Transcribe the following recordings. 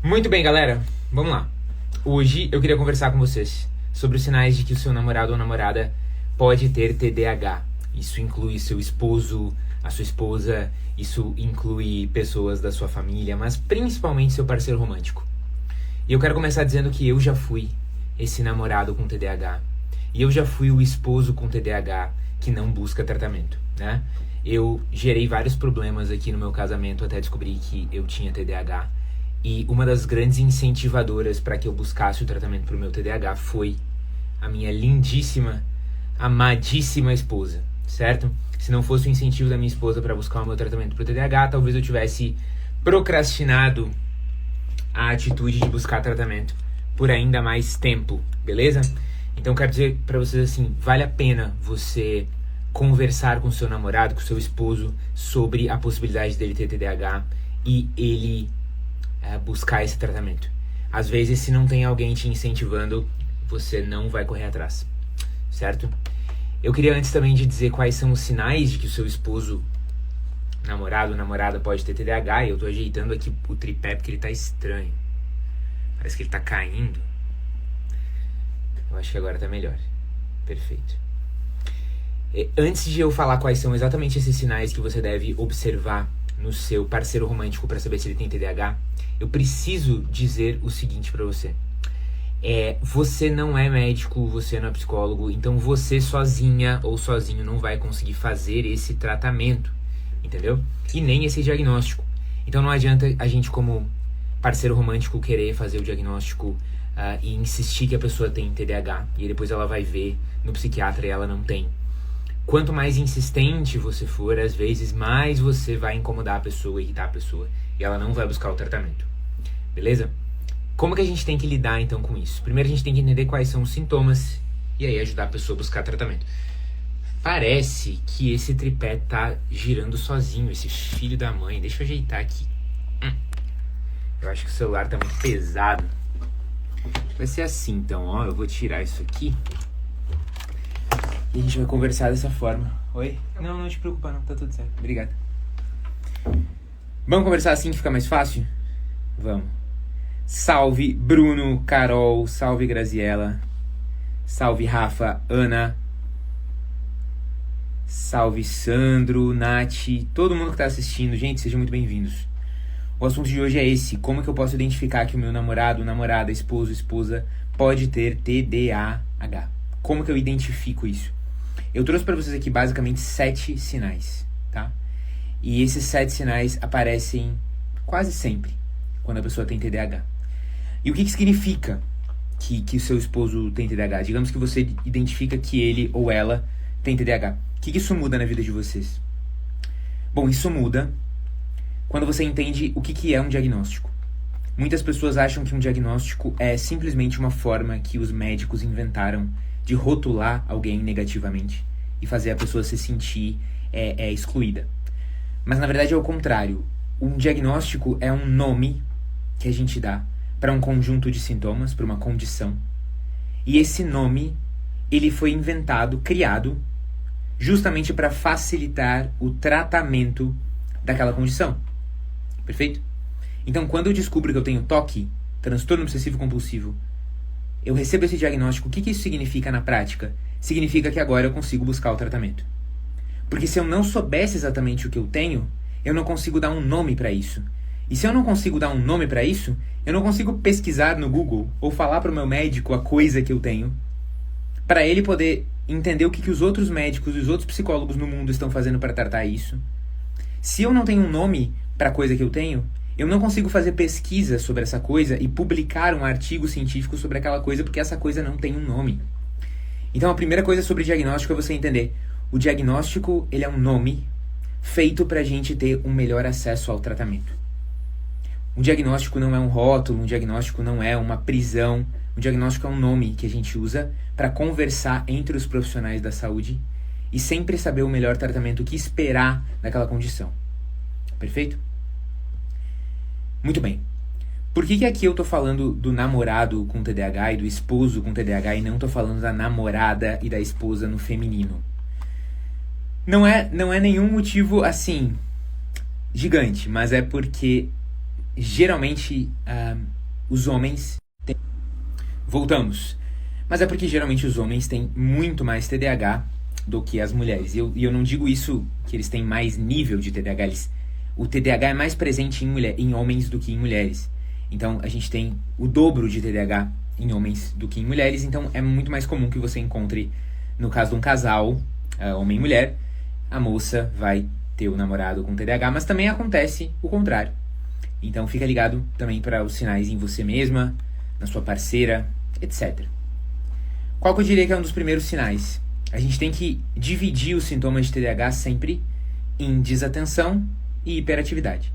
Muito bem, galera. Vamos lá. Hoje eu queria conversar com vocês sobre os sinais de que o seu namorado ou namorada pode ter TDAH. Isso inclui seu esposo, a sua esposa, isso inclui pessoas da sua família, mas principalmente seu parceiro romântico. E eu quero começar dizendo que eu já fui esse namorado com TDAH. E eu já fui o esposo com TDAH que não busca tratamento, né? Eu gerei vários problemas aqui no meu casamento até descobrir que eu tinha TDAH. E uma das grandes incentivadoras para que eu buscasse o tratamento para o meu TDAH foi a minha lindíssima, amadíssima esposa, certo? Se não fosse o incentivo da minha esposa para buscar o meu tratamento para o TDAH, talvez eu tivesse procrastinado a atitude de buscar tratamento por ainda mais tempo, beleza? Então quero dizer para vocês assim, vale a pena você conversar com seu namorado, com seu esposo sobre a possibilidade dele ter TDAH e ele buscar esse tratamento. Às vezes, se não tem alguém te incentivando, você não vai correr atrás, certo? Eu queria antes também de dizer quais são os sinais de que o seu esposo, namorado, namorada pode ter TDAH. E eu tô ajeitando aqui o tripé porque ele tá estranho. Parece que ele tá caindo. Eu acho que agora tá melhor. Perfeito. Antes de eu falar quais são exatamente esses sinais que você deve observar no seu parceiro romântico para saber se ele tem TDAH, eu preciso dizer o seguinte para você. Você não é médico, você não é psicólogo, então você sozinha ou sozinho não vai conseguir fazer esse tratamento, entendeu? E nem esse diagnóstico. Então não adianta a gente, como parceiro romântico, querer fazer o diagnóstico e insistir que a pessoa tem TDAH, e depois ela vai ver no psiquiatra e ela não tem. Quanto mais insistente você for, às vezes, mais você vai incomodar a pessoa, irritar a pessoa, e ela não vai buscar o tratamento. Beleza? Como que a gente tem que lidar, então, com isso? Primeiro, a gente tem que entender quais são os sintomas, e aí ajudar a pessoa a buscar tratamento. Parece que esse tripé tá girando sozinho, esse filho da mãe. Deixa eu ajeitar aqui. Eu acho que o celular tá muito pesado. Vai ser assim, então, ó. Eu vou tirar isso aqui. E a gente vai conversar dessa forma. Oi? Não te preocupa não, tá tudo certo. Obrigado. Vamos conversar assim que fica mais fácil? Vamos. Salve Bruno, Carol, salve Graziella, salve Rafa, Ana, salve Sandro, Nath, todo mundo que tá assistindo. Gente, sejam muito bem-vindos. O assunto de hoje é esse: como que eu posso identificar que o meu namorado, namorada, esposo, esposa pode ter TDAH? Como que eu identifico isso? Eu trouxe para vocês aqui basicamente 7 sinais, tá? E esses 7 sinais aparecem quase sempre quando a pessoa tem TDAH. E o que significa que o seu esposo tem TDAH? Digamos que você identifica que ele ou ela tem TDAH. O que isso muda na vida de vocês? Bom, isso muda quando você entende o que é um diagnóstico. Muitas pessoas acham que um diagnóstico é simplesmente uma forma que os médicos inventaram de rotular alguém negativamente e fazer a pessoa se sentir excluída. Mas na verdade é o contrário. Um diagnóstico é um nome que a gente dá para um conjunto de sintomas, para uma condição. E esse nome, ele foi inventado, criado, justamente para facilitar o tratamento daquela condição. Perfeito? Então, quando eu descubro que eu tenho TOC, transtorno obsessivo compulsivo, eu recebo esse diagnóstico. O que isso significa na prática? Significa que agora eu consigo buscar o tratamento. Porque se eu não soubesse exatamente o que eu tenho, eu não consigo dar um nome para isso. E se eu não consigo dar um nome para isso, eu não consigo pesquisar no Google ou falar para o meu médico a coisa que eu tenho, para ele poder entender o que os outros médicos e os outros psicólogos no mundo estão fazendo para tratar isso. Se eu não tenho um nome para a coisa que eu tenho, eu não consigo fazer pesquisa sobre essa coisa e publicar um artigo científico sobre aquela coisa, porque essa coisa não tem um nome. Então a primeira coisa sobre diagnóstico é você entender: o diagnóstico, ele é um nome feito para a gente ter um melhor acesso ao tratamento. Um diagnóstico não é um rótulo, um diagnóstico não é uma prisão. Um diagnóstico é um nome que a gente usa para conversar entre os profissionais da saúde e sempre saber o melhor tratamento, o que esperar daquela condição. Perfeito? Muito bem. Por que aqui eu tô falando do namorado com TDAH e do esposo com TDAH e não tô falando da namorada e da esposa no feminino? Não é nenhum motivo, assim, gigante, mas é porque geralmente os homens têm... Voltamos. Mas é porque geralmente os homens têm muito mais TDAH do que as mulheres. E eu não digo isso que eles têm mais nível de TDAH. O TDAH é mais presente em homens do que em mulheres. Então a gente tem o dobro de TDAH em homens do que em mulheres. Então é muito mais comum que você encontre, no caso de um casal, homem e mulher, a moça vai ter o namorado com TDAH, mas também acontece o contrário. Então fica ligado também para os sinais em você mesma, na sua parceira, etc. Qual que eu diria que é um dos primeiros sinais? A gente tem que dividir os sintomas de TDAH sempre em desatenção e hiperatividade.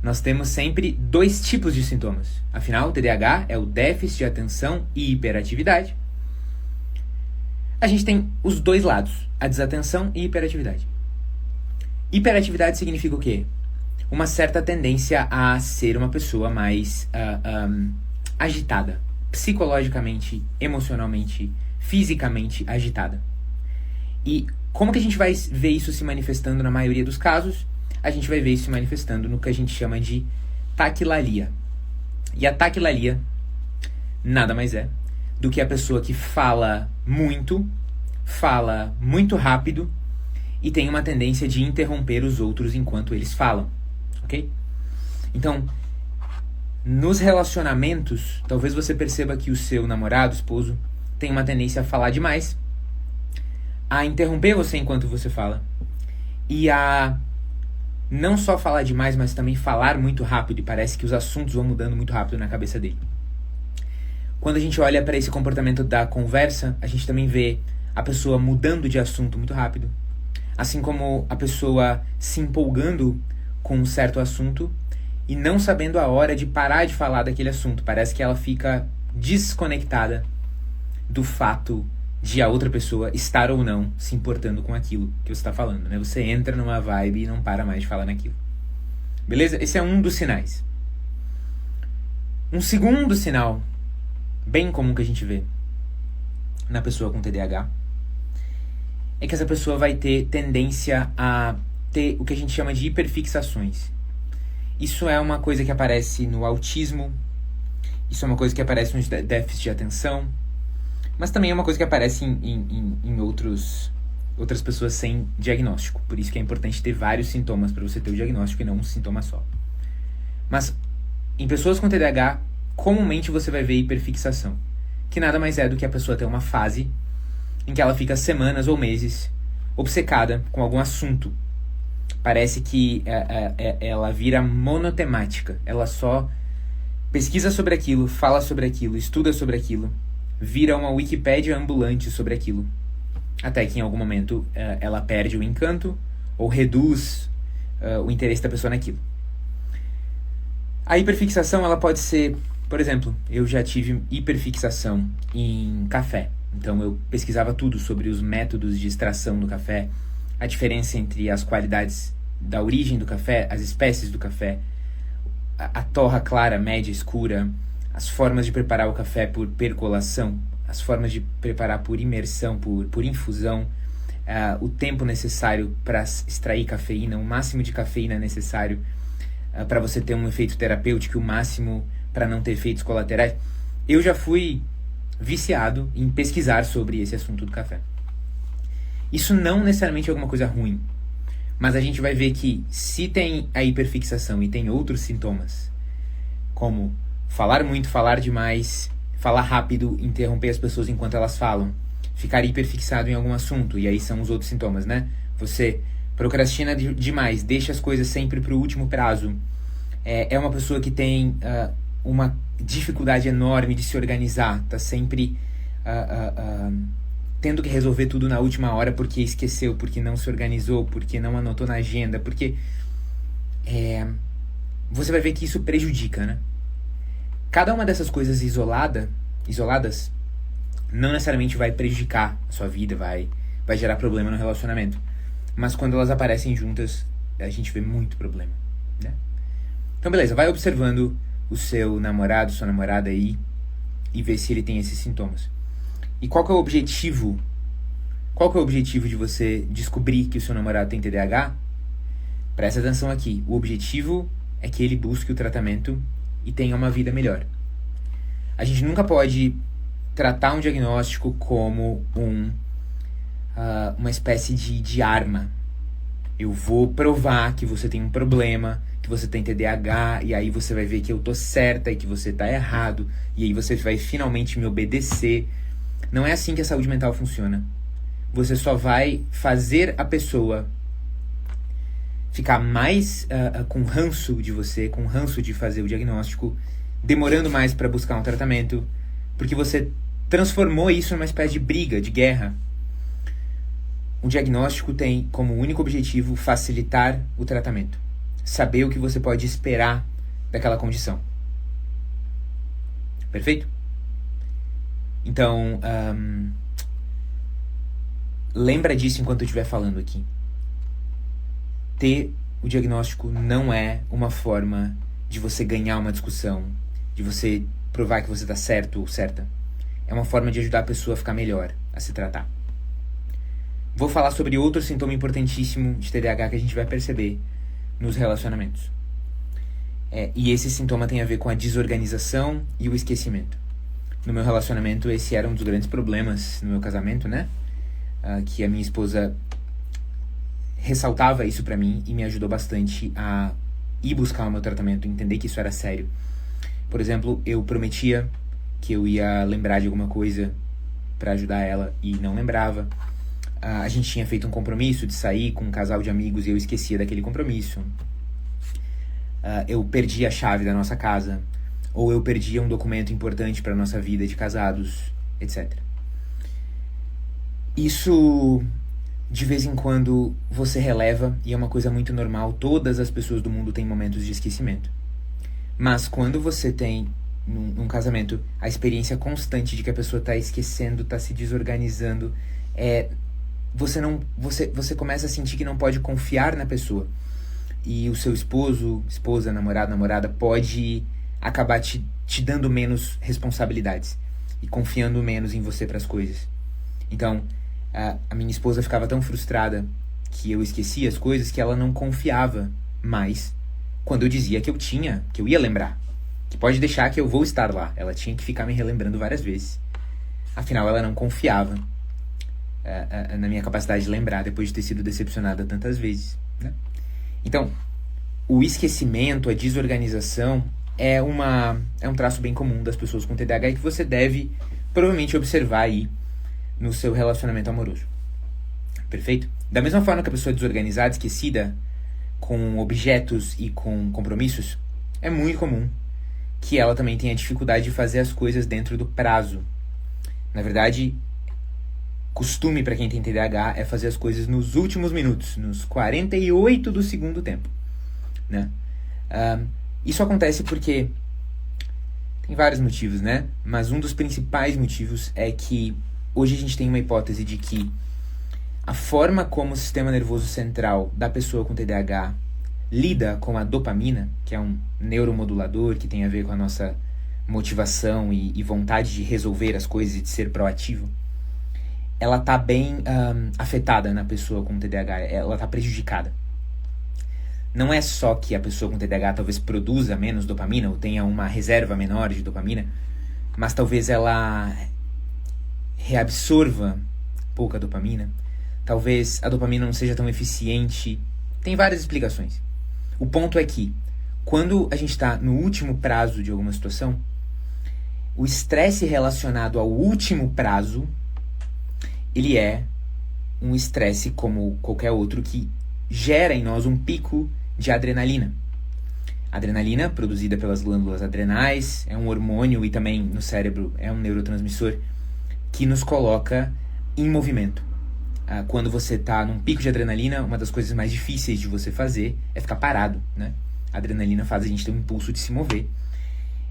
Nós temos sempre dois tipos de sintomas. Afinal, o TDAH é o déficit de atenção e hiperatividade. A gente tem os dois lados, a desatenção e hiperatividade. Hiperatividade significa o quê? Uma certa tendência a ser uma pessoa mais agitada. Psicologicamente, emocionalmente, fisicamente agitada. E como que a gente vai ver isso se manifestando na maioria dos casos? A gente vai ver isso se manifestando no que a gente chama de taquilalia. E a taquilalia nada mais é do que a pessoa que fala muito rápido e tem uma tendência de interromper os outros enquanto eles falam, ok? Então, nos relacionamentos, talvez você perceba que o seu namorado, esposo, tem uma tendência a falar demais, a interromper você enquanto você fala, e a não só falar demais, mas também falar muito rápido, e parece que os assuntos vão mudando muito rápido na cabeça dele. Quando a gente olha para esse comportamento da conversa, a gente também vê a pessoa mudando de assunto muito rápido, assim como a pessoa se empolgando com um certo assunto e não sabendo a hora de parar de falar daquele assunto. Parece que ela fica desconectada do fato de a outra pessoa estar ou não se importando com aquilo que você está falando, né? Você entra numa vibe e não para mais de falar naquilo. Beleza? Esse é um dos sinais. Um segundo sinal bem comum que a gente vê na pessoa com TDAH é que essa pessoa vai ter tendência a ter o que a gente chama de hiperfixações. Isso é uma coisa que aparece no autismo, isso é uma coisa que aparece no déficit de atenção, mas também é uma coisa que aparece em outras pessoas sem diagnóstico. Por isso que é importante ter vários sintomas para você ter o diagnóstico e não um sintoma só. Mas em pessoas com TDAH, comumente você vai ver hiperfixação, que nada mais é do que a pessoa ter uma fase em que ela fica semanas ou meses obcecada com algum assunto. Parece que ela vira monotemática. Ela só pesquisa sobre aquilo, fala sobre aquilo, estuda sobre aquilo, vira uma Wikipédia ambulante sobre aquilo. Até que em algum momento ela perde o encanto ou reduz o interesse da pessoa naquilo. A hiperfixação ela pode ser, por exemplo, eu já tive hiperfixação em café. Então eu pesquisava tudo sobre os métodos de extração do café, a diferença entre as qualidades da origem do café, as espécies do café, a torra clara, média, escura, as formas de preparar o café por percolação, as formas de preparar por imersão, por infusão, o tempo necessário para extrair cafeína, o máximo de cafeína necessário para você ter um efeito terapêutico, o máximo para não ter efeitos colaterais. Eu já fui viciado em pesquisar sobre esse assunto do café. Isso não necessariamente é alguma coisa ruim, mas a gente vai ver que se tem a hiperfixação e tem outros sintomas, como falar muito, falar demais, falar rápido, interromper as pessoas enquanto elas falam, ficar hiperfixado em algum assunto, e aí são os outros sintomas, né? Você procrastina demais, deixa as coisas sempre para o último prazo, é uma pessoa que tem uma dificuldade enorme de se organizar, tá sempre tendo que resolver tudo na última hora porque esqueceu, porque não se organizou, porque não anotou na agenda, porque você vai ver que isso prejudica, né? Cada uma dessas coisas isoladas não necessariamente vai prejudicar a sua vida, vai gerar problema no relacionamento, mas quando elas aparecem juntas a gente vê muito problema, né? Então beleza, vai observando o seu namorado, sua namorada aí e ver se ele tem esses sintomas. E qual que é o objetivo? Qual que é o objetivo de você descobrir que o seu namorado tem TDAH? Presta atenção aqui. O objetivo é que ele busque o tratamento e tenha uma vida melhor. A gente nunca pode tratar um diagnóstico como uma espécie de arma. Eu vou provar que você tem um problema, que você tem TDAH, e aí você vai ver que eu tô certa e que você tá errado, e aí você vai finalmente me obedecer. Não é assim que a saúde mental funciona. Você só vai fazer a pessoa ficar mais com ranço de você, com ranço de fazer o diagnóstico, demorando mais para buscar um tratamento, porque você transformou isso numa espécie de briga, de guerra. O diagnóstico tem como único objetivo facilitar o tratamento. Saber o que você pode esperar daquela condição. Perfeito? Então, lembra disso enquanto eu estiver falando aqui. Ter o diagnóstico não é uma forma de você ganhar uma discussão, de você provar que você está certo ou certa. É uma forma de ajudar a pessoa a ficar melhor, a se tratar. Vou falar sobre outro sintoma importantíssimo de TDAH que a gente vai perceber nos relacionamentos. E esse sintoma tem a ver com a desorganização e o esquecimento. No meu relacionamento, esse era um dos grandes problemas no meu casamento, né? Que a minha esposa ressaltava isso pra mim e me ajudou bastante a ir buscar o meu tratamento, entender que isso era sério. Por exemplo, eu prometia que eu ia lembrar de alguma coisa pra ajudar ela e não lembrava. A gente tinha feito um compromisso de sair com um casal de amigos e eu esquecia daquele compromisso. Eu perdi a chave da nossa casa, ou eu perdia um documento importante para nossa vida de casados, etc. Isso, de vez em quando, você releva e é uma coisa muito normal. Todas as pessoas do mundo têm momentos de esquecimento. Mas quando você tem, num casamento, a experiência constante de que a pessoa está esquecendo, está se desorganizando, você começa a sentir que não pode confiar na pessoa. E o seu esposo, esposa, namorado, namorada pode acabar te dando menos responsabilidades e confiando menos em você para as coisas. Então, a minha esposa ficava tão frustrada que eu esquecia as coisas que ela não confiava mais quando eu dizia que eu ia lembrar. Que pode deixar que eu vou estar lá. Ela tinha que ficar me relembrando várias vezes. Afinal, ela não confiava na minha capacidade de lembrar depois de ter sido decepcionada tantas vezes, né? Então, o esquecimento, a desorganização é um traço bem comum das pessoas com TDAH e que você deve provavelmente observar aí no seu relacionamento amoroso. Perfeito? Da mesma forma que a pessoa é desorganizada, esquecida com objetos e com compromissos, é muito comum que ela também tenha dificuldade de fazer as coisas dentro do prazo. Na verdade, costume para quem tem TDAH é fazer as coisas nos últimos minutos, nos 48 do segundo tempo, né? Isso acontece porque tem vários motivos, né? Mas um dos principais motivos é que hoje a gente tem uma hipótese de que a forma como o sistema nervoso central da pessoa com TDAH lida com a dopamina, que é um neuromodulador que tem a ver com a nossa motivação e vontade de resolver as coisas e de ser proativo, ela tá bem afetada na pessoa com TDAH, ela tá prejudicada. Não é só que a pessoa com TDAH talvez produza menos dopamina ou tenha uma reserva menor de dopamina, mas talvez ela reabsorva pouca dopamina, talvez a dopamina não seja tão eficiente, tem várias explicações. O ponto é que, quando a gente está no último prazo de alguma situação, o estresse relacionado ao último prazo, ele é um estresse como qualquer outro que gera em nós um pico de adrenalina. A adrenalina, produzida pelas glândulas adrenais, é um hormônio e também no cérebro é um neurotransmissor que nos coloca em movimento. Quando você está num pico de adrenalina, uma das coisas mais difíceis de você fazer é ficar parado, né? A adrenalina faz a gente ter um impulso de se mover.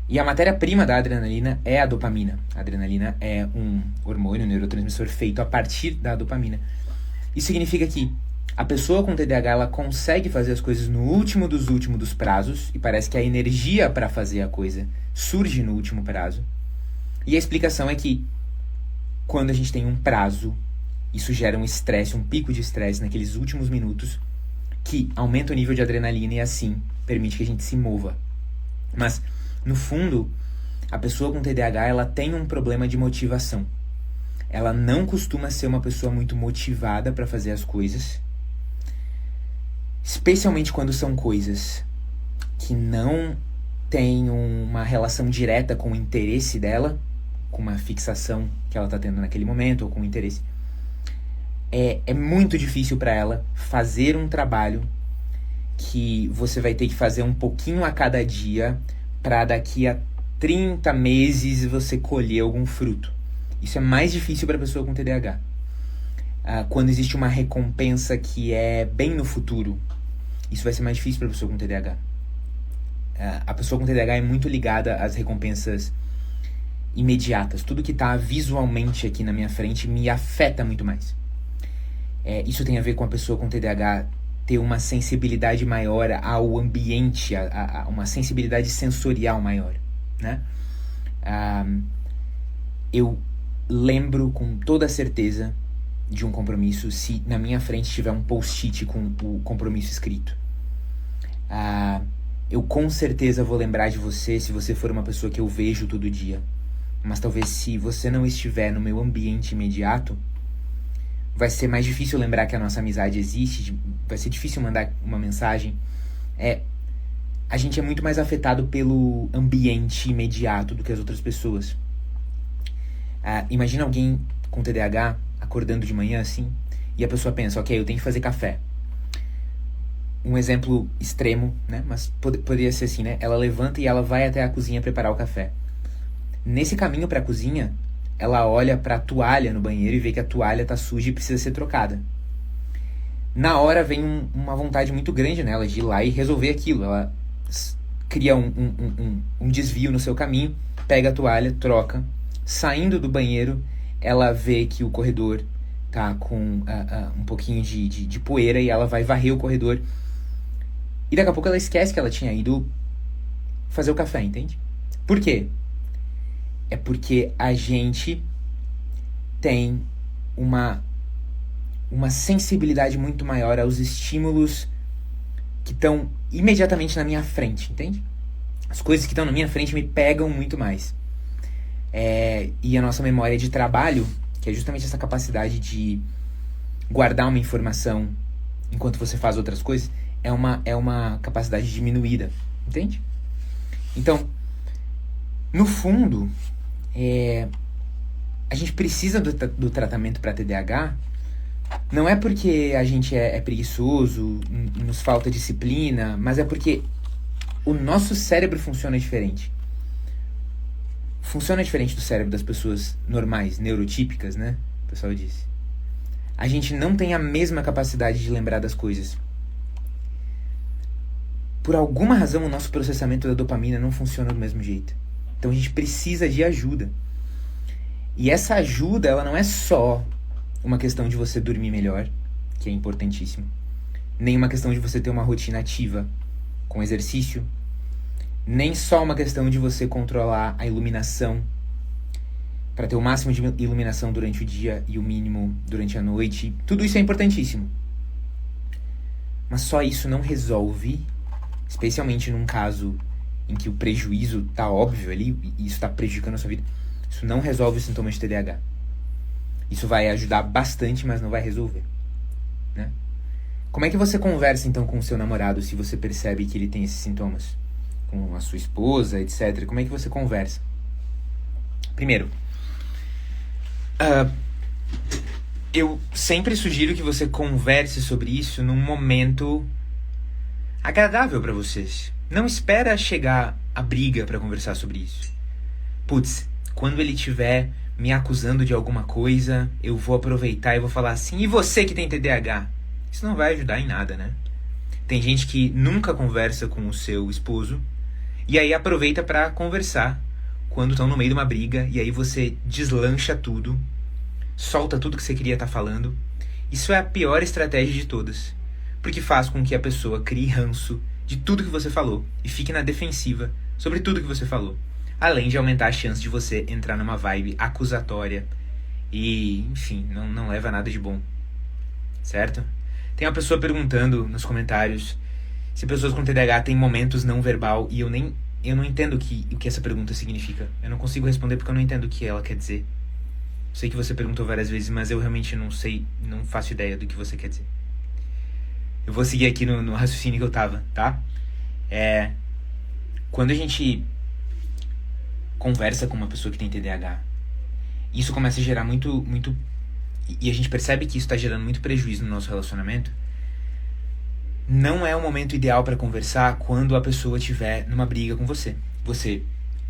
E a matéria-prima da adrenalina é a dopamina. A adrenalina é um hormônio, um neurotransmissor feito a partir da dopamina. Isso significa que a pessoa com TDAH ela consegue fazer as coisas no último dos prazos e parece que a energia para fazer a coisa surge no último prazo. E a explicação é que quando a gente tem um prazo, isso gera um estresse, um pico de estresse naqueles últimos minutos que aumenta o nível de adrenalina e assim permite que a gente se mova. Mas, no fundo, A pessoa com TDAH, ela tem um problema de motivação. Ela não costuma ser uma pessoa muito motivada para fazer as coisas, especialmente quando são coisas que não têm uma relação direta com o interesse dela, com uma fixação que ela está tendo naquele momento, ou com o interesse. É muito difícil para ela fazer um trabalho que você vai ter que fazer um pouquinho a cada dia para daqui a 30 meses você colher algum fruto. Isso é mais difícil para a pessoa com TDAH. Quando existe uma recompensa que é bem no futuro, isso vai ser mais difícil para a pessoa com TDAH. A pessoa com TDAH é muito ligada às recompensas imediatas. Tudo que está visualmente aqui na minha frente me afeta muito mais. Isso tem a ver com a pessoa com TDAH ter uma sensibilidade maior ao ambiente, uma sensibilidade sensorial maior, né? Eu lembro com toda certeza de um compromisso se na minha frente tiver um post-it com o compromisso escrito. Eu com certeza vou lembrar de você se você for uma pessoa que eu vejo todo dia. Mas talvez se você não estiver no meu ambiente imediato, vai ser mais difícil lembrar que a nossa amizade existe, vai ser difícil mandar uma mensagem. A gente é muito mais afetado pelo ambiente imediato do que as outras pessoas. Imagina alguém com TDAH acordando de manhã assim, e a pessoa pensa, ok, eu tenho que fazer café. Um exemplo extremo, né? Mas poderia ser assim, né? Ela levanta e ela vai até a cozinha preparar o café. Nesse caminho para a cozinha, ela olha para a toalha no banheiro e vê que a toalha tá suja e precisa ser trocada. Na hora vem uma vontade muito grande nela de ir lá e resolver aquilo. Ela cria um desvio no seu caminho, pega a toalha, troca. Saindo do banheiro, ela vê que o corredor tá com um pouquinho de poeira e ela vai varrer o corredor. E daqui a pouco ela esquece que ela tinha ido fazer o café, entende? Por quê? É porque a gente tem uma sensibilidade muito maior aos estímulos que estão imediatamente na minha frente, entende? As coisas que estão na minha frente me pegam muito mais. E a nossa memória de trabalho, que é justamente essa capacidade de guardar uma informação enquanto você faz outras coisas, é uma capacidade diminuída, entende? Então, no fundo, a gente precisa do tratamento para TDAH, não é porque a gente é preguiçoso, nos falta disciplina, mas é porque o nosso cérebro funciona diferente. Funciona diferente do cérebro das pessoas normais, neurotípicas, né? O pessoal disse. A gente não tem a mesma capacidade de lembrar das coisas. Por alguma razão, o nosso processamento da dopamina não funciona do mesmo jeito. Então a gente precisa de ajuda. E essa ajuda, ela não é só uma questão de você dormir melhor, que é importantíssimo. Nem uma questão de você ter uma rotina ativa com exercício. Nem só uma questão de você controlar a iluminação para ter o máximo de iluminação durante o dia e o mínimo durante a noite. Tudo isso é importantíssimo. Mas só isso não resolve, especialmente num caso em que o prejuízo tá óbvio ali, e isso tá prejudicando a sua vida. Isso não resolve os sintomas de TDAH. Isso vai ajudar bastante, mas não vai resolver, né? Como é que você conversa então com o seu namorado se você percebe que ele tem esses sintomas? Com a sua esposa, etc. Como é que você conversa? Primeiro, eu sempre sugiro que você converse sobre isso num momento agradável para vocês. Não espera chegar a briga para conversar sobre isso. Putz, quando ele estiver me acusando de alguma coisa, eu vou aproveitar e vou falar assim, e você que tem TDAH? Isso não vai ajudar em nada, né? Tem gente que nunca conversa com o seu esposo, e aí aproveita para conversar quando estão no meio de uma briga, e aí você deslancha tudo, solta tudo que você queria estar falando. Isso é a pior estratégia de todas, porque faz com que a pessoa crie ranço de tudo que você falou e fique na defensiva sobre tudo que você falou, além de aumentar a chance de você entrar numa vibe acusatória e, enfim, não leva a nada de bom, certo? Tem uma pessoa perguntando nos comentários se pessoas com TDAH têm momentos não verbal, e eu nem eu não entendo o que essa pergunta significa. Eu não consigo responder porque eu não entendo o que ela quer dizer. Sei que você perguntou várias vezes, mas eu realmente não sei, não faço ideia do que você quer dizer. Eu vou seguir aqui no raciocínio que eu tava, tá? Quando a gente conversa com uma pessoa que tem TDAH, isso começa a gerar muito... E a gente percebe que isso tá gerando muito prejuízo no nosso relacionamento. Não é o momento ideal para conversar quando a pessoa estiver numa briga com você. Você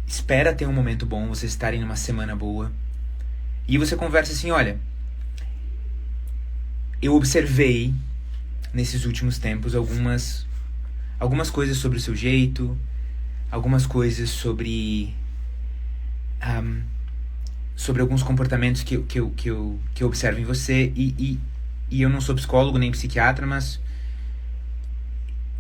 espera ter um momento bom, vocês estarem numa semana boa, e você conversa assim, olha, eu observei nesses últimos tempos algumas coisas sobre o seu jeito, algumas coisas sobre alguns comportamentos que eu observo em você, e eu não sou psicólogo nem psiquiatra, mas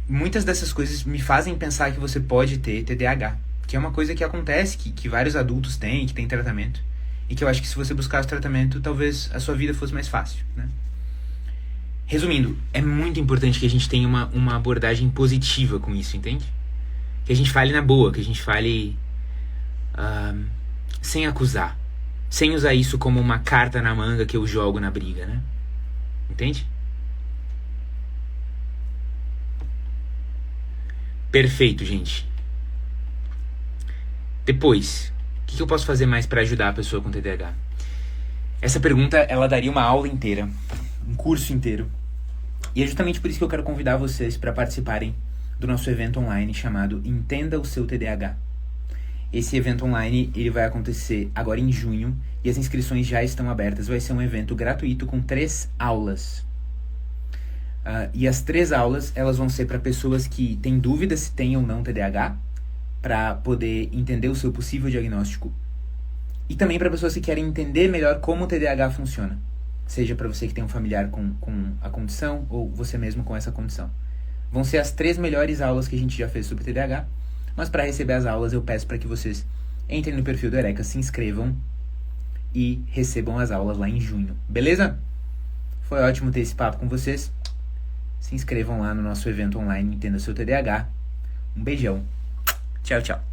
muitas dessas coisas me fazem pensar que você pode ter TDAH, que é uma coisa que acontece, que vários adultos têm, que tem tratamento, e que eu acho que se você buscasse tratamento, talvez a sua vida fosse mais fácil, né? Resumindo, é muito importante que a gente tenha uma abordagem positiva com isso, entende? Que a gente fale na boa, que a gente fale sem acusar, sem usar isso como uma carta na manga que eu jogo na briga, né? Entende? Perfeito, gente. Depois, o que eu posso fazer mais para ajudar a pessoa com TDAH? Essa pergunta, ela daria uma aula inteira, um curso inteiro. E é justamente por isso que eu quero convidar vocês para participarem do nosso evento online chamado Entenda o Seu TDAH. Esse evento online, ele vai acontecer agora em junho e as inscrições já estão abertas. Vai ser um evento gratuito com 3 aulas. E as 3 aulas, elas vão ser para pessoas que têm dúvidas se têm ou não TDAH, para poder entender o seu possível diagnóstico, e também para pessoas que querem entender melhor como o TDAH funciona, seja para você que tem um familiar com a condição ou você mesmo com essa condição. Vão ser as 3 melhores aulas que a gente já fez sobre TDAH, mas para receber as aulas eu peço para que vocês entrem no perfil do Eureka, se inscrevam e recebam as aulas lá em junho, beleza? Foi ótimo ter esse papo com vocês. Se inscrevam lá no nosso evento online Entenda o Seu TDAH. Um beijão. Tchau, tchau.